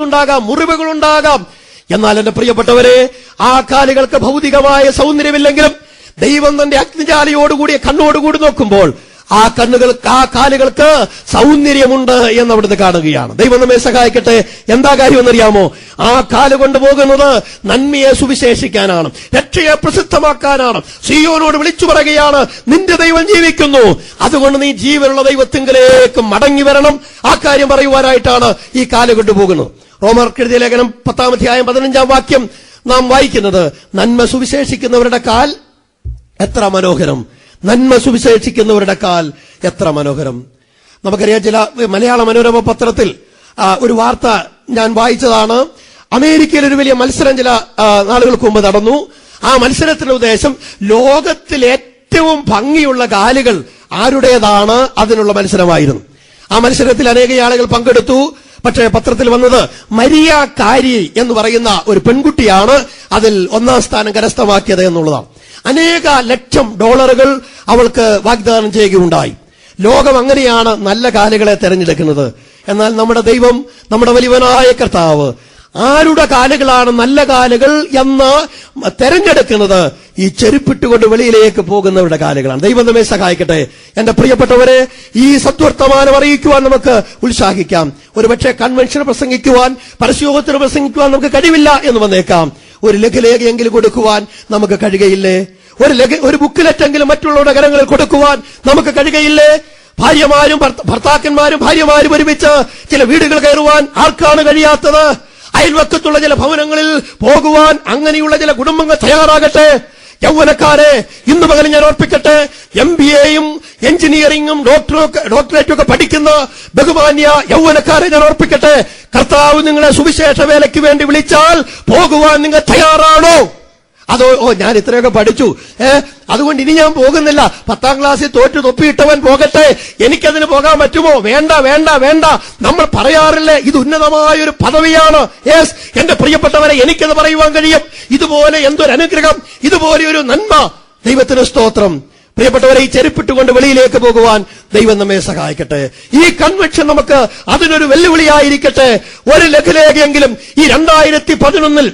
ഉണ്ടാകാം, മുറിവുകളുണ്ടാകാം. എന്നാൽ എന്റെ പ്രിയപ്പെട്ടവരെ, ആ കാലുകൾക്ക് ഭൗതികമായ സൗന്ദര്യമില്ലെങ്കിലും ദൈവം തന്റെ അഗ്നിജാലയോടുകൂടിയ കണ്ണോടുകൂടി നോക്കുമ്പോൾ ആ കാലുകൾക്ക് സൗന്ദര്യമുണ്ട് എന്ന് അവിടുന്ന് കാണുകയാണ്. ദൈവം നമ്മെ സഹായിക്കട്ടെ. എന്താ കാര്യമെന്നറിയാമോ? ആ കാല് കൊണ്ടുപോകുന്നത് നന്മയെ സുവിശേഷിക്കാനാണ്, രക്ഷയെ പ്രസിദ്ധമാക്കാനാണ്. സിയോനോട് വിളിച്ചു പറയുകയാണ്, നിന്റെ ദൈവം ജീവിക്കുന്നു, അതുകൊണ്ട് നീ ജീവനുള്ള ദൈവത്തിങ്കലേക്ക് മടങ്ങി വരണം. ആ കാര്യം പറയുവാനായിട്ടാണ് ഈ കാല് കൊണ്ടുപോകുന്നത്. റോമർക്ക് എഴുതിയ ലേഖനം 10-ാം അധ്യായം 15-ാം വാക്യം നാം വായിക്കുന്നത്, നന്മ സുവിശേഷിക്കുന്നവരുടെ കാൽ എത്ര മനോഹരം, നന്മ സുവിശേഷിക്കുന്നവരുടെ കാൽ എത്ര മനോഹരം. നമുക്കറിയാം, ചില മലയാള മനോരമ പത്രത്തിൽ ഒരു വാർത്ത ഞാൻ വായിച്ചതാണ്. അമേരിക്കയിൽ ഒരു വലിയ മത്സരം ചില നാളുകൾക്ക് മുമ്പ് നടന്നു. ആ മത്സരത്തിന്റെ ഉദ്ദേശം ലോകത്തിൽ ഏറ്റവും ഭംഗിയുള്ള കാലുകൾ ആരുടേതാണ് അതിനുള്ള മത്സരമായിരുന്നു. ആ മത്സരത്തിൽ അനേക ആളുകൾ പങ്കെടുത്തു. പക്ഷേ പത്രത്തിൽ വന്നത് മരിയ കാരി എന്ന് പറയുന്ന ഒരു പെൺകുട്ടിയാണ് അതിൽ 1-ാം സ്ഥാനം കരസ്ഥമാക്കിയത് എന്നുള്ളതാണ്. അനേക ലക്ഷം ഡോളറുകൾ അവൾക്ക് വാഗ്ദാനം ചെയ്യുകയുണ്ടായി. ലോകം അങ്ങനെയാണ് നല്ല കാലുകളെ തെരഞ്ഞെടുക്കുന്നത്. എന്നാൽ നമ്മുടെ ദൈവം, നമ്മുടെ വലിയവനായ കർത്താവ് ആരുടെ കാലുകളാണ് നല്ല കാലുകൾ എന്ന് തെരഞ്ഞെടുക്കുന്നത് ഈ ചെരുപ്പിട്ടുകൊണ്ട് വെളിയിലേക്ക് പോകുന്നവരുടെ കാലുകളാണ്. ദൈവം നമ്മെ സഹായിക്കട്ടെ. എന്റെ പ്രിയപ്പെട്ടവരെ, ഈ സദ്വർത്തമാനം അറിയിക്കുവാൻ നമുക്ക് ഉത്സാഹിക്കാം. ഒരുപക്ഷെ കൺവെൻഷൻ പ്രസംഗിക്കുവാൻ, പരസ്യയോഗത്തിന് പ്രസംഗിക്കുവാൻ നമുക്ക് കഴിവില്ല എന്ന് വന്നേക്കാം. ഒരു ലഘുലേഖയെങ്കിലും കൊടുക്കുവാൻ നമുക്ക് കഴിയുകയില്ലേ? ഒരു ബുക്കിലെറ്റെങ്കിലും മറ്റുള്ളവരുടെ കരങ്ങളിൽ കൊടുക്കുവാൻ നമുക്ക് കഴിയുകയില്ലേ? ഭാര്യമാരും ഭർത്താക്കന്മാരും ഭാര്യമാരും ഒരുമിച്ച് ചില വീടുകൾ കയറുവാൻ ആർക്കാണ് കഴിയാത്തത്? അയൽവക്കത്തുള്ള ചില ഭവനങ്ങളിൽ പോകുവാൻ അങ്ങനെയുള്ള ചില കുടുംബങ്ങൾ തയ്യാറാകട്ടെ. യൗവനക്കാരെ, ഇന്ന് പകൽ ഞാൻ ഓർപ്പിക്കട്ടെ, MBAയും എഞ്ചിനീയറിംഗും ഡോക്ടറേറ്റും ഒക്കെ പഠിക്കുന്ന ബഹുമാന്യ യൗവനക്കാരെ ഞാൻ ഓർപ്പിക്കട്ടെ, കർത്താവ് നിങ്ങളെ സുവിശേഷ വേലയ്ക്ക് വേണ്ടി വിളിച്ചാൽ പോകുവാൻ നിങ്ങൾ തയ്യാറാണോ? അതോ ഞാൻ ഇത്രയൊക്കെ പഠിച്ചു, അതുകൊണ്ട് ഇനി ഞാൻ പോകുന്നില്ല, 10-ാം ക്ലാസ്സിൽ തോറ്റു തൊപ്പിയിട്ടവൻ പോകട്ടെ, എനിക്കതിന് പോകാൻ പറ്റുമോ? വേണ്ട വേണ്ട വേണ്ട. നമ്മൾ പറയാറില്ലേ, ഇത് ഉന്നതമായൊരു പദവിയാണ്. യെസ്, എന്റെ പ്രിയപ്പെട്ടവരെ, എനിക്കത് പറയുവാൻ കഴിയും. ഇതുപോലെ എന്തൊരു അനുഗ്രഹം, ഇതുപോലെ ഒരു നന്മ. ദൈവത്തിന് സ്തോത്രം. പ്രിയപ്പെട്ടവരെ, ഈ ചെരുപ്പിട്ടുകൊണ്ട് വെളിയിലേക്ക് പോകുവാൻ ദൈവം നമ്മെ സഹായിക്കട്ടെ. ഈ കൺവെൻഷൻ നമുക്ക് അതിനൊരു വെല്ലുവിളിയായിരിക്കട്ടെ. ഒരു ലഘുലേഖയെങ്കിലും ഈ 2011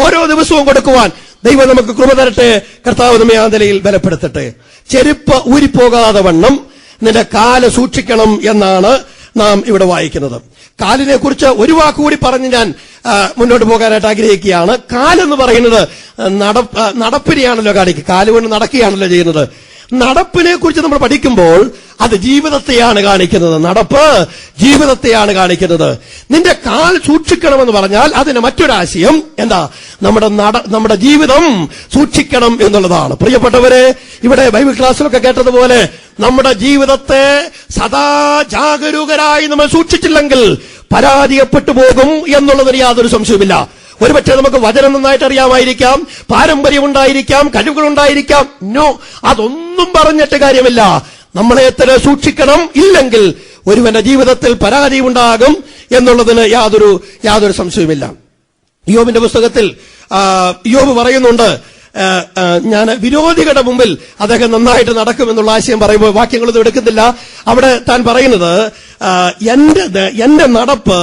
ഓരോ ദിവസവും കൊടുക്കുവാൻ ദൈവം നമുക്ക് കൃപ തരട്ടെ. കർത്താവ് നമ്മെ ആ നിലയിൽ ബലപ്പെടുത്തട്ടെ. ചെരുപ്പ് ഊരിപ്പോകാതെ വണ്ണം നിന്റെ കാല് സൂക്ഷിക്കണം എന്നാണ് നാം ഇവിടെ വായിക്കുന്നത്. കാലിനെ കുറിച്ച് ഒരു വാക്കുകൂടി പറഞ്ഞ് ഞാൻ മുന്നോട്ട് പോകാനായിട്ട് ആഗ്രഹിക്കുകയാണ്. കാലെന്ന് പറയുന്നത് നടപ്പിനെയാണല്ലോ കാണിക്കുക, കാലുകൊണ്ട് നടക്കുകയാണല്ലോ ചെയ്യുന്നത്. നടപ്പിനെ കുറിച്ച് നമ്മൾ പഠിക്കുമ്പോൾ അത് ജീവിതത്തെയാണ് കാണിക്കുന്നത്. നടപ്പ് ജീവിതത്തെയാണ് കാണിക്കുന്നത്. നിന്റെ കാൽ സൂക്ഷിക്കണമെന്ന് പറഞ്ഞാൽ അതിന് മറ്റൊരാശയം എന്താ? നമ്മുടെ ജീവിതം സൂക്ഷിക്കണം എന്നുള്ളതാണ്. പ്രിയപ്പെട്ടവരെ, ഇവിടെ ബൈബിൾ ക്ലാസ്സിലൊക്കെ കേട്ടതുപോലെ നമ്മുടെ ജീവിതത്തെ സദാ ജാഗരൂകരായി നമ്മൾ സൂക്ഷിച്ചില്ലെങ്കിൽ പരാജയപ്പെട്ടു പോകും എന്നുള്ളതിന് യാതൊരു സംശയവുമില്ല. ഒരുപക്ഷെ നമുക്ക് വചനം നന്നായിട്ട് അറിയാമായിരിക്കാം, പാരമ്പര്യമുണ്ടായിരിക്കാം, കഴിവുകളുണ്ടായിരിക്കാം. നോ, അതൊന്നും പറഞ്ഞിട്ട് കാര്യമില്ല. നമ്മളെ തന്നെ സൂക്ഷിക്കണം. ഇല്ലെങ്കിൽ ഒരുവന്റെ ജീവിതത്തിൽ പരാജയമുണ്ടാകും എന്നുള്ളതിന് യാതൊരു സംശയവുമില്ല. യോബിന്റെ പുസ്തകത്തിൽ യോബ് പറയുന്നുണ്ട്, ഞാൻ വിരോധികളുടെ മുമ്പിൽ അദ്ദേഹം നന്നായിട്ട് നടക്കുമെന്നുള്ള ആശയം പറയുമ്പോൾ വാക്യങ്ങളൊന്നും എടുക്കുന്നില്ല. അവിടെ താൻ പറയുന്നത്, എന്റെ നടപ്പ്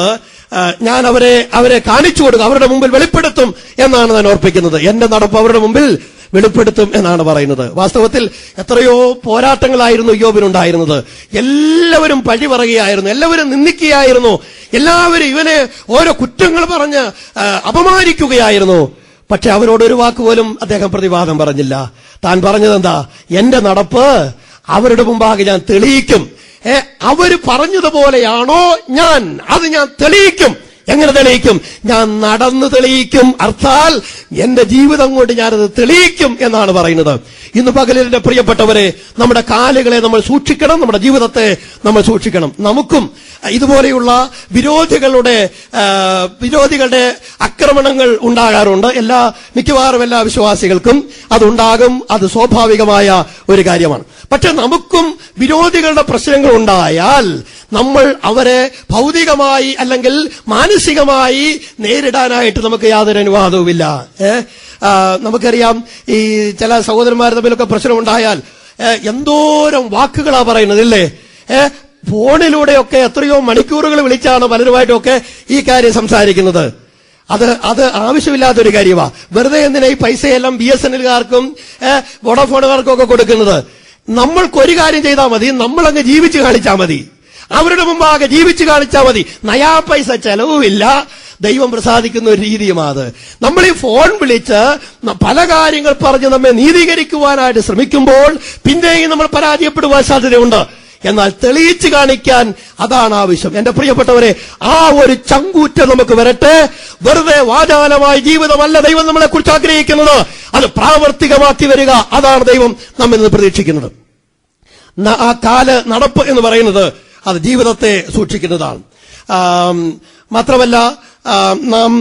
ഞാൻ അവരെ കാണിച്ചു കൊടുക്കും, അവരുടെ മുമ്പിൽ വെളിപ്പെടുത്തും എന്നാണ് ഞാൻ ഓർപ്പിക്കുന്നത്. എന്റെ നടപ്പ് അവരുടെ മുമ്പിൽ വെളിപ്പെടുത്തും എന്നാണ് പറയുന്നത്. വാസ്തവത്തിൽ എത്രയോ പോരാട്ടങ്ങളായിരുന്നു യോബിനുണ്ടായിരുന്നത്. എല്ലാവരും പഴി പറയുകയായിരുന്നു, എല്ലാവരും നിന്ദിക്കുകയായിരുന്നു, എല്ലാവരും ഇവനെ ഓരോ കുറ്റങ്ങൾ പറഞ്ഞ് അപമാനിക്കുകയായിരുന്നു. പക്ഷെ അവരോടൊരു വാക്കുപോലും അദ്ദേഹം പ്രതിവാദം പറഞ്ഞില്ല. താൻ പറഞ്ഞതെന്താ? എന്റെ നടപ്പ് അവരുടെ മുമ്പാകെ ഞാൻ തെളിയിക്കും. അവര് പറഞ്ഞതുപോലെയാണോ അത് ഞാൻ തെളിയിക്കും. എങ്ങനെ തെളിയിക്കും? ഞാൻ നടന്ന് തെളിയിക്കും. അർത്ഥാൽ എന്റെ ജീവിതം കൊണ്ട് ഞാനത് തെളിയിക്കും എന്നാണ് പറയുന്നത്. ഇന്ന് പകലിന്റെ പ്രിയപ്പെട്ടവരെ, നമ്മുടെ കാലുകളെ നമ്മൾ സൂക്ഷിക്കണം, നമ്മുടെ ജീവിതത്തെ നമ്മൾ സൂക്ഷിക്കണം. നമുക്കും ഇതുപോലെയുള്ള വിരോധികളുടെ ആക്രമണങ്ങൾ ഉണ്ടാകാറുണ്ട്. മിക്കവാറും എല്ലാ വിശ്വാസികൾക്കും അതുണ്ടാകും. അത് സ്വാഭാവികമായ ഒരു കാര്യമാണ്. പക്ഷെ നമുക്കും വിരോധികളുടെ പ്രശ്നങ്ങൾ ഉണ്ടായാൽ നമ്മൾ അവരെ ഭൗതികമായി അല്ലെങ്കിൽ മാനസികമായി നേരിടാനായിട്ട് നമുക്ക് യാതൊരു അനുവാദവുമില്ല. നമുക്കറിയാം, ഈ ചില സഹോദരന്മാർ തമ്മിലൊക്കെ പ്രശ്നമുണ്ടായാൽ എന്തോരം വാക്കുകളാ പറയുന്നത്, ഇല്ലേ? ഫോണിലൂടെയൊക്കെ എത്രയോ മണിക്കൂറുകൾ വിളിച്ചാണ് പലരുമായിട്ടൊക്കെ ഈ കാര്യം സംസാരിക്കുന്നത്. അത് ആവശ്യമില്ലാത്തൊരു കാര്യമാണ്. വെറുതെ എന്തിനാ ഈ പൈസയെല്ലാം BSNLകാർക്കും വോഡാഫോണുകാർക്കും ഒക്കെ കൊടുക്കുന്നത്? നമ്മൾക്കൊരു കാര്യം ചെയ്താൽ മതി, നമ്മളങ്ങ് ജീവിച്ചു കാണിച്ചാൽ മതി. അവരുടെ മുമ്പാകെ ജീവിച്ചു കാണിച്ചാൽ മതി. നയാ പൈസ ചെലവുമില്ല. ദൈവം പ്രസാദിക്കുന്ന ഒരു രീതിയുമാണ്. നമ്മൾ ഈ ഫോൺ വിളിച്ച് പല കാര്യങ്ങൾ പറഞ്ഞ് നമ്മെ നീതീകരിക്കുവാനായിട്ട് ശ്രമിക്കുമ്പോൾ പിന്നെയും നമ്മൾ പരാജയപ്പെടുവാൻ സാധ്യതയുണ്ട്. എന്നാൽ തെളിയിച്ചു കാണിക്കാൻ അതാണ് ആവശ്യം. എന്റെ പ്രിയപ്പെട്ടവരെ, ആ ഒരു ചങ്കൂറ്റ നമുക്ക് വരട്ടെ. വെറുതെ വാചാലമായ ജീവിതമല്ല ദൈവം നമ്മളെ കുറിച്ച് ആഗ്രഹിക്കുന്നത്, അത് പ്രാവർത്തികമാക്കി വരിക. അതാണ് ദൈവം നമ്മിൽ നിന്ന് പ്രതീക്ഷിക്കുന്നത്. ആ കാല നടപ്പ് എന്ന് പറയുന്നത് അത് ജീവിതത്തെ സൂക്ഷിക്കുന്നതാണ്. മാത്രമല്ല, നാം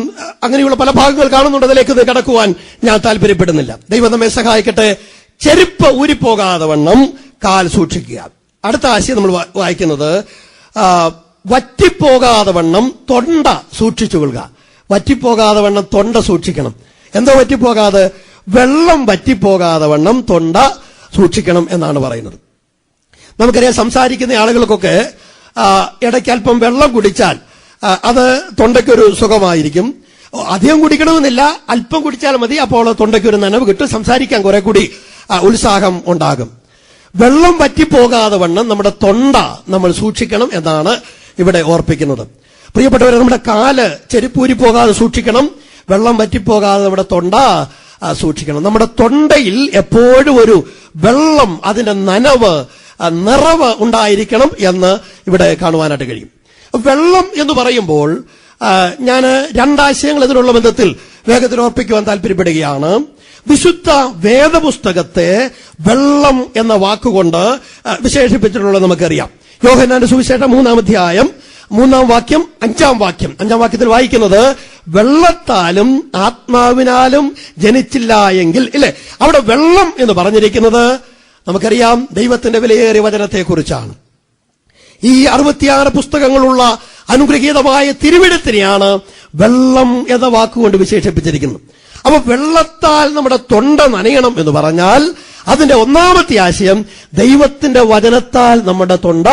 അങ്ങനെയുള്ള പല ഭാഗങ്ങൾ കാണുന്നുണ്ട്. അതിലേക്ക് കടക്കുവാൻ ഞാൻ താല്പര്യപ്പെടുന്നില്ല. ദൈവം നമ്മെ സഹായിക്കട്ടെ. ചെരുപ്പ് ഊരിപ്പോകാതെ വണ്ണം കാൽ സൂക്ഷിക്കുക. അടുത്ത ആശയം നമ്മൾ വായിക്കുന്നത് വറ്റിപ്പോകാതെ വണ്ണം തൊണ്ട സൂക്ഷിച്ചുകൊള്ളുക. വറ്റിപ്പോകാതെ വണ്ണം തൊണ്ട സൂക്ഷിക്കണം. എന്തോ വറ്റിപ്പോകാതെ? വെള്ളം വറ്റിപ്പോകാതെ വണ്ണം തൊണ്ട സൂക്ഷിക്കണം എന്നാണ് പറയുന്നത്. നമുക്കറിയാം, സംസാരിക്കുന്ന ആളുകൾക്കൊക്കെ ഇടയ്ക്ക് അല്പം വെള്ളം കുടിച്ചാൽ അത് തൊണ്ടയ്ക്കൊരു സുഖമായിരിക്കും. അധികം കുടിക്കണമെന്നില്ല, അല്പം കുടിച്ചാൽ മതി. അപ്പോൾ തൊണ്ടയ്ക്കൊരു നനവ് കിട്ടും, സംസാരിക്കാൻ കുറെ കൂടി ഉത്സാഹം ഉണ്ടാകും. വെള്ളം വറ്റിപ്പോകാതെ വണ്ണം നമ്മുടെ തൊണ്ട നമ്മൾ സൂക്ഷിക്കണം എന്നാണ് ഇവിടെ ഓർപ്പിക്കുന്നത്. പ്രിയപ്പെട്ടവരെ, നമ്മുടെ കാല് ചെരുപ്പൂരി പോകാതെ സൂക്ഷിക്കണം. വെള്ളം വറ്റിപ്പോകാതെ നമ്മുടെ തൊണ്ട സൂക്ഷിക്കണം. നമ്മുടെ തൊണ്ടയിൽ എപ്പോഴും ഒരു വെള്ളം, അതിന്റെ നനവ്, നിറവ് ഉണ്ടായിരിക്കണം എന്ന് ഇവിടെ കാണുവാനായിട്ട് കഴിയും. വെള്ളം എന്ന് പറയുമ്പോൾ ഞാൻ രണ്ടാശയങ്ങൾ ഇതിനുള്ള ബന്ധത്തിൽ വേഗത്തിൽ ഓർപ്പിക്കുവാൻ താല്പര്യപ്പെടുകയാണ്. വിശുദ്ധ വേദപുസ്തകത്തെ വെള്ളം എന്ന വാക്കുകൊണ്ട് വിശേഷിപ്പിച്ചിട്ടുള്ളത് നമുക്കറിയാം. യോഹന്നാന്റെ സുവിശേഷം 3-ാം അധ്യായം 3-ാം വാക്യം 5-ാം വാക്യം 5-ാം വാക്യത്തിൽ വായിക്കുന്നത് വെള്ളത്താലും ആത്മാവിനാലും ജനിച്ചില്ല എങ്കിൽ, ഇല്ലേ? അവിടെ വെള്ളം എന്ന് പറഞ്ഞിരിക്കുന്നത് നമുക്കറിയാം ദൈവത്തിന്റെ വിലയേറിയ വചനത്തെക്കുറിച്ചാണ്. ഈ 66 പുസ്തകങ്ങളുള്ള അനുഗ്രഹീതമായ തിരുവെഴുത്തിനെയാണ് വെള്ളം എന്ന വാക്കുകൊണ്ട് വിശേഷിപ്പിച്ചിരിക്കുന്നത്. അപ്പൊ വെള്ളത്താൽ നമ്മുടെ തൊണ്ട നനയണം എന്ന് പറഞ്ഞാൽ അതിന്റെ ഒന്നാമത്തെ ആശയം ദൈവത്തിന്റെ വചനത്താൽ നമ്മുടെ തൊണ്ട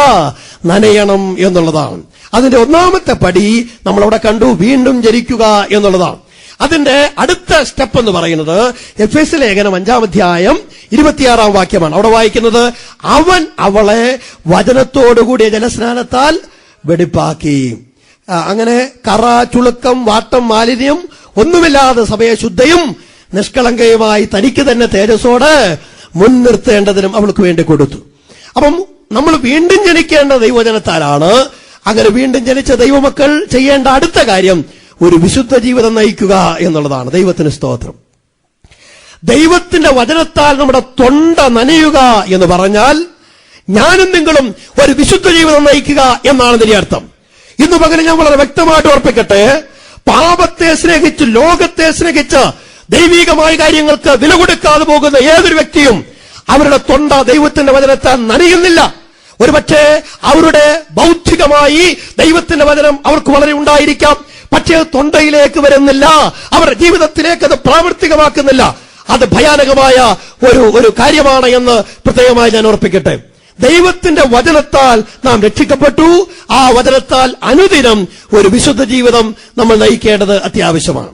നനയണം എന്നുള്ളതാണ്. അതിന്റെ ഒന്നാമത്തെ പടി നമ്മളവിടെ കണ്ടു, വീണ്ടും ജനിക്കുക എന്നുള്ളതാണ്. അതിന്റെ അടുത്ത സ്റ്റെപ്പ് എന്ന് പറയുന്നത് എഫേസ്യ ലേഖനം 5-ാം അധ്യായം 26-ാം വാക്യമാണ്. അവിടെ വായിക്കുന്നത് അവൻ അവളെ വചനത്തോടുകൂടിയ ജലസ്നാനത്താൽ വെടിപ്പാക്കി. അങ്ങനെ കറ, ചുളുക്കം, വാട്ടം, മാലിന്യം ഒന്നുമില്ലാതെ സഭയെ ശുദ്ധയും നിഷ്കളങ്കയുമായി തനിക്ക് തന്നെ തേജസ്സോടെ മുൻനിർത്തേണ്ടതിനും അവൾക്ക് വേണ്ടി കൊടുത്തു. അപ്പം നമ്മൾ വീണ്ടും ജനിക്കേണ്ട ദൈവവചനത്താലാണ്. അങ്ങനെ വീണ്ടും ജനിച്ച ദൈവമക്കൾ ചെയ്യേണ്ട അടുത്ത കാര്യം ഒരു വിശുദ്ധ ജീവിതം നയിക്കുക എന്നുള്ളതാണ്. ദൈവത്തിന് സ്തോത്രം. ദൈവത്തിന്റെ വചനത്താൽ നമ്മുടെ തൊണ്ട നനയുക എന്ന് പറഞ്ഞാൽ ഞാനും നിങ്ങളും ഒരു വിശുദ്ധ ജീവിതം നയിക്കുക എന്നാണ് ഇതിന്റെ അർത്ഥം. ഇന്ന് പകരം ഞാൻ വളരെ വ്യക്തമായിട്ട് ഓർപ്പിക്കട്ടെ, പാപത്തെ സ്നേഹിച്ച്, ലോകത്തെ സ്നേഹിച്ച്, ദൈവികമായ കാര്യങ്ങൾക്ക് വില കൊടുക്കാതെ പോകുന്ന ഏതൊരു വ്യക്തിയും അവരുടെ തൊണ്ട ദൈവത്തിന്റെ വചനത്താൽ നനയുന്നില്ല. ഒരുപക്ഷെ അവരുടെ ബൗദ്ധികമായി ദൈവത്തിന്റെ വചനം അവർക്ക് വളരെ ഉണ്ടായിരിക്കാം, പക്ഷേ തൊണ്ടയിലേക്ക് വരുന്നില്ല, അവരുടെ ജീവിതത്തിലേക്ക് അത് പ്രാവർത്തികമാക്കുന്നില്ല. അത് ഭയാനകമായ ഒരു കാര്യമാണ് എന്ന് പ്രത്യേകമായി ഞാൻ ഓർപ്പിക്കട്ടെ. ദൈവത്തിന്റെ വചനത്താൽ നാം രക്ഷിക്കപ്പെട്ടു. ആ വചനത്താൽ അനുദിനം ഒരു വിശുദ്ധ ജീവിതം നമ്മൾ നയിക്കേണ്ടത് അത്യാവശ്യമാണ്.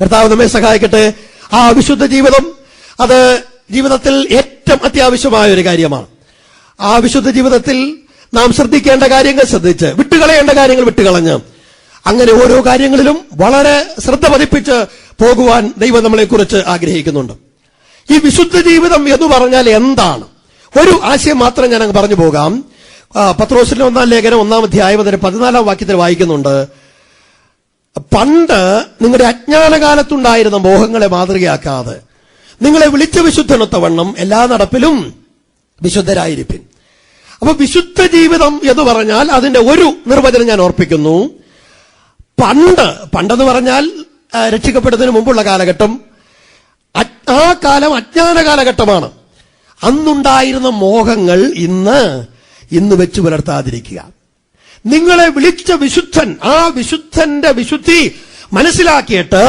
കർത്താവ് നമ്മെ സഹായിക്കട്ടെ. ആ വിശുദ്ധ ജീവിതം അത് ജീവിതത്തിൽ ഏറ്റവും അത്യാവശ്യമായ ഒരു കാര്യമാണ്. ആ വിശുദ്ധ ജീവിതത്തിൽ നാം ശ്രദ്ധിക്കേണ്ട കാര്യങ്ങൾ ശ്രദ്ധിച്ച്, വിട്ടുകളയേണ്ട കാര്യങ്ങൾ വിട്ടുകളഞ്ഞ്, അങ്ങനെ ഓരോ കാര്യങ്ങളിലും വളരെ ശ്രദ്ധ പതിപ്പിച്ച് പോകുവാൻ ദൈവം നമ്മളെക്കുറിച്ച് ആഗ്രഹിക്കുന്നുണ്ട്. ഈ വിശുദ്ധ ജീവിതം എന്ന് പറഞ്ഞാൽ എന്താണ്? ഒരു ആശയം മാത്രം ഞാൻ അങ്ങ് പറഞ്ഞു പോകാം. പത്രോസിന്റെ 1-ാം ലേഖനം 1-ാം അധ്യായം 14-ാം വാക്യത്തിൽ വായിക്കുന്നുണ്ട്, പണ്ട് നിങ്ങളുടെ അജ്ഞാനകാലത്തുണ്ടായിരുന്ന മോഹങ്ങളെ മാതൃകയാക്കാതെ നിങ്ങളെ വിളിച്ച വിശുദ്ധനൊത്തവണ്ണം എല്ലാ നടപ്പിലും വിശുദ്ധരായിരിപ്പിൻ. അപ്പൊ വിശുദ്ധ ജീവിതം എന്ന് പറഞ്ഞാൽ അതിന്റെ ഒരു നിർവചനം ഞാൻ ഓർപ്പിക്കുന്നു. പണ്ടെന്ന് പറഞ്ഞാൽ രക്ഷിക്കപ്പെടുന്നതിന് മുമ്പുള്ള കാലഘട്ടം. ആ കാലം അജ്ഞാന കാലഘട്ടമാണ്. അന്നുണ്ടായിരുന്ന മോഹങ്ങൾ ഇന്ന് വെച്ച് പുലർത്താതിരിക്കുക. നിങ്ങളെ വിളിച്ച വിശുദ്ധൻ, ആ വിശുദ്ധന്റെ വിശുദ്ധി മനസ്സിലാക്കിയിട്ട്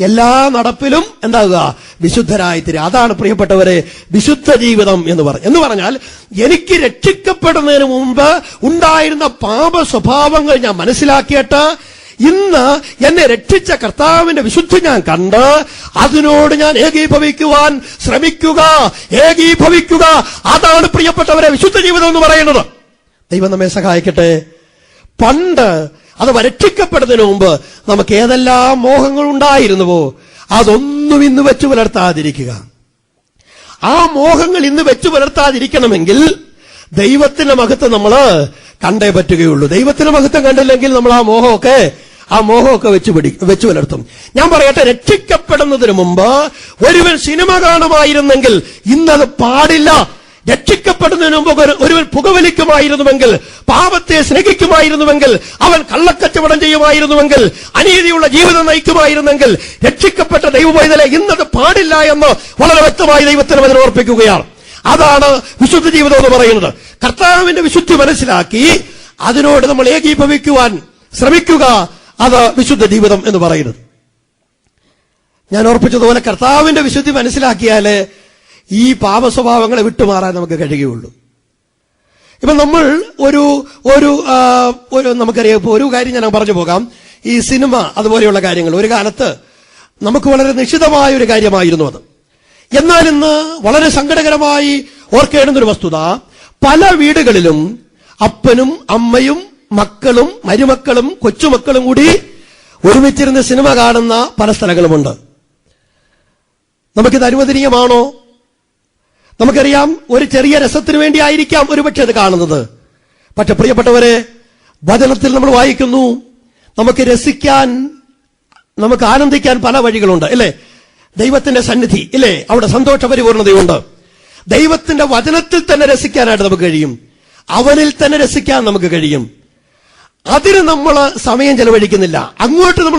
എല്ലാ നടപ്പിലും എന്താകുക? വിശുദ്ധരായിത്തീരുക. അതാണ് പ്രിയപ്പെട്ടവരെ വിശുദ്ധ ജീവിതം എന്ന് പറഞ്ഞാൽ എനിക്ക് രക്ഷിക്കപ്പെടുന്നതിന് മുമ്പ് ഉണ്ടായിരുന്ന പാപ സ്വഭാവങ്ങൾ ഞാൻ മനസ്സിലാക്കിയിട്ട് ഇന്ന് എന്നെ രക്ഷിച്ച കർത്താവിന്റെ വിശുദ്ധി ഞാൻ കണ്ട് അതിനോട് ഞാൻ ഏകീഭവിക്കുവാൻ ശ്രമിക്കുക, ഏകീഭവിക്കുക. അതാണ് പ്രിയപ്പെട്ടവരെ വിശുദ്ധ ജീവിതം എന്ന് പറയുന്നത്. ദൈവം നമ്മെ സഹായിക്കട്ടെ. പണ്ട് അഥവാ രക്ഷിക്കപ്പെടുന്നതിന് മുമ്പ് നമുക്ക് ഏതെല്ലാം മോഹങ്ങൾ ഉണ്ടായിരുന്നുവോ അതൊന്നും ഇന്ന് വെച്ചു പുലർത്താതിരിക്കുക. ആ മോഹങ്ങൾ ഇന്ന് വെച്ചു പുലർത്താതിരിക്കണമെങ്കിൽ ദൈവത്തിന്റെ മഹത്വം നമ്മൾ കണ്ടേ പറ്റുകയുള്ളൂ. ദൈവത്തിന്റെ മഹത്വം കണ്ടില്ലെങ്കിൽ നമ്മൾ ആ മോഹമൊക്കെ വെച്ചു പുലർത്തും. ഞാൻ പറയട്ടെ, രക്ഷിക്കപ്പെടുന്നതിന് മുമ്പ് ഒരുവൻ സിനിമ കാണുമായിരുന്നെങ്കിൽ ഇന്നത് പാടില്ല. രക്ഷിക്കപ്പെടുന്നതിന് മുമ്പ് ഒരുവൻ പുകവലിക്കുമായിരുന്നുവെങ്കിൽ, പാപത്തെ സ്നേഹിക്കുമായിരുന്നുവെങ്കിൽ, അവൻ കള്ളക്കച്ചവടം ചെയ്യുമായിരുന്നുവെങ്കിൽ, അനീതിയുള്ള ജീവിതം നയിക്കുമായിരുന്നെങ്കിൽ രക്ഷിക്കപ്പെട്ട ദൈവമൈതലെ ഇന്നത് പാടില്ല എന്ന് വളരെ വ്യക്തമായി ദൈവത്തിന് അതിനെ ഓർപ്പിക്കുകയാണ്. അതാണ് വിശുദ്ധ ജീവിതം എന്ന് പറയുന്നത്. കർത്താവിന്റെ വിശുദ്ധി മനസ്സിലാക്കി അതിനോട് നമ്മൾ ഏകീഭവിക്കുവാൻ ശ്രമിക്കുക. അത് വിശുദ്ധ ജീവിതം എന്ന് പറയുന്നത്. ഞാൻ ഓർപ്പിച്ചതുപോലെ കർത്താവിന്റെ വിശുദ്ധി മനസ്സിലാക്കിയാല് ഈ പാപ സ്വഭാവങ്ങളെ വിട്ടുമാറാൻ നമുക്ക് കഴിയുകയുള്ളൂ. ഇപ്പൊ നമ്മൾ നമുക്കറിയാം, ഇപ്പൊ ഒരു കാര്യം ഞാൻ പറഞ്ഞു പോകാം. ഈ സിനിമ അതുപോലെയുള്ള കാര്യങ്ങൾ ഒരു കാലത്ത് നമുക്ക് വളരെ നിശ്ചിതമായ ഒരു കാര്യമായിരുന്നു അത്. എന്നാൽ ഇന്ന് വളരെ സങ്കടകരമായി ഓർക്കേണ്ടുന്നൊരു വസ്തുത, പല വീടുകളിലും അപ്പനും അമ്മയും മക്കളും മരുമക്കളും കൊച്ചുമക്കളും കൂടി ഒരുമിച്ചിരുന്ന് സിനിമ കാണുന്ന പല സ്ഥലങ്ങളുമുണ്ട്. നമുക്കിത് അനുവദനീയമാണോ? നമുക്കറിയാം, ഒരു ചെറിയ രസത്തിന് വേണ്ടി ആയിരിക്കാം ഒരുപക്ഷെ അത് കാണുന്നത്. പക്ഷെ പ്രിയപ്പെട്ടവരെ, വചനത്തിൽ നമ്മൾ വായിക്കുന്നു, നമുക്ക് രസിക്കാൻ, നമുക്ക് ആനന്ദിക്കാൻ പല വഴികളുണ്ട്, ഇല്ലേ? ദൈവത്തിന്റെ സന്നിധി, ഇല്ലേ? അവിടെ സന്തോഷപരിപൂർണതയുണ്ട്. ദൈവത്തിന്റെ വചനത്തിൽ തന്നെ രസിക്കാനായിട്ട് നമുക്ക് കഴിയും. അവനിൽ തന്നെ രസിക്കാൻ നമുക്ക് കഴിയും. അതിന് നമ്മൾ സമയം ചെലവഴിക്കുന്നില്ല. അങ്ങോട്ട് നമ്മൾ